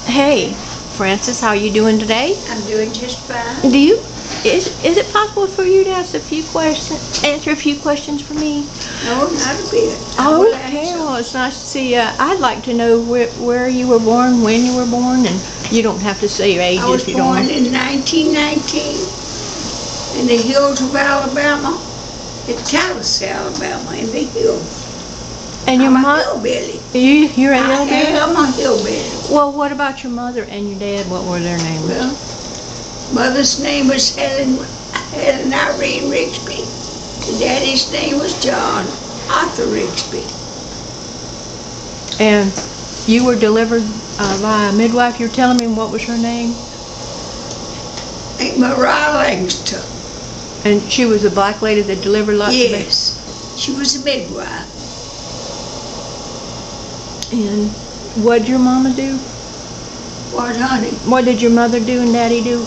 Hey, Francis, how are you doing today? I'm doing just fine. Is it possible for you to answer a few questions for me? No, not a bit. Okay, well, it's nice to see you. I'd like to know where you were born, when you were born, and you don't have to say your age I was if you don't born want. in 1919 in the hills of Alabama, at Tallahassee, Alabama, in the hills. And your I'm a mom? hillbilly. You're a hillbilly? I'm a hillbilly. Well, what about your mother and your dad? What were their names? Well, mother's name was Helen Irene Rigsby. And daddy's name was John Arthur Rigsby. And you were delivered by a midwife. You're telling me what was her name? Aunt Mariah Langston. And she was a black lady that delivered lots of babies? Yes, she was a midwife. And what did your mama do? What, honey? What did your mother do and daddy do?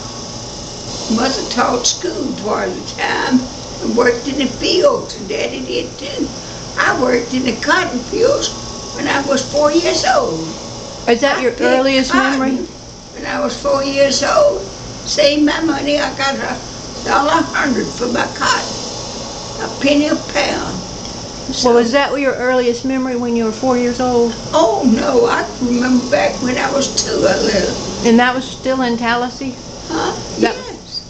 Mother taught school part of the time and worked in the fields, and daddy did too. I worked in the cotton fields when I was 4 years old. Is that your earliest memory? When I was 4 years old, saved my money, I got $1.100 for my cotton, a penny a pound. So, well, is that your earliest memory when you were 4 years old? Oh no, I can remember back when I was 2 a little. And that was still in Tallahassee? Huh? Yes.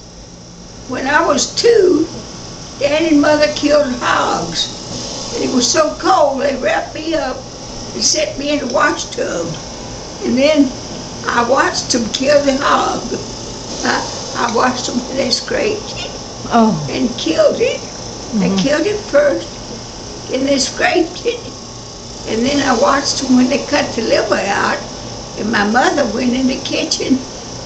When I was 2, Dad and Mother killed hogs. And it was so cold, they wrapped me up and set me in a wash tub. And then I watched them kill the hog. I watched them when they scraped it and killed it. They killed it first, and they scraped it. And then I watched them when they cut the liver out. And my mother went in the kitchen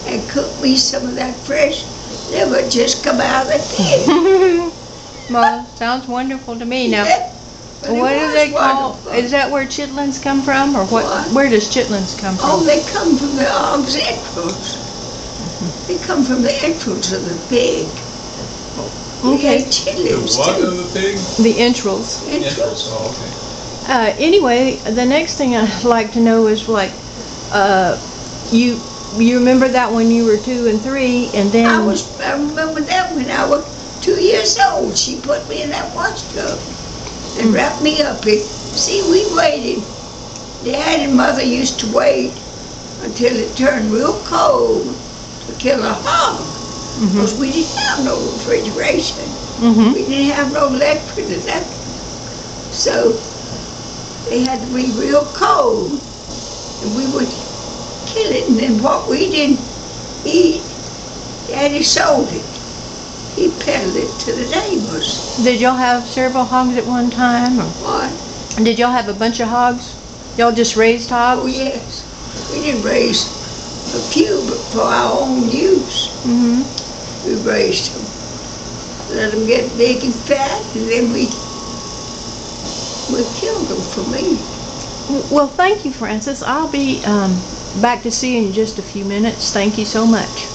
and cooked me some of that fresh liver just come out of the pig. Well, sounds wonderful to me. Now, what do they call? Is that where chitlins come from, or what? Where does chitlins come from? Oh, they come from the hog's entrails. They come from the entrails of the pig. Okay. Chitlins The what too. of the pig? The entrails. Entrails. Oh, okay. Anyway, the next thing I'd like to know is like, you remember that when you were 2 and 3, and then I remember that when I was 2 years old. She put me in that wash tub and wrapped me up. See, we waited. Dad and Mother used to wait until it turned real cold to kill a hog. Because we didn't have no refrigeration. We didn't have no electric or nothing. So they had to be real cold, and we would kill it. And then what we didn't eat, Daddy sold it. He peddled it to the neighbors. did y'all have several hogs at one time, or What? did y'all have a bunch of hogs? Y'all just raised hogs? Oh yes, we didn't raise a few, but for our own use. We raised them, let them get big and fat, and then we killed them for meat. Well, thank you, Francis. I'll be back to see you in just a few minutes. Thank you so much.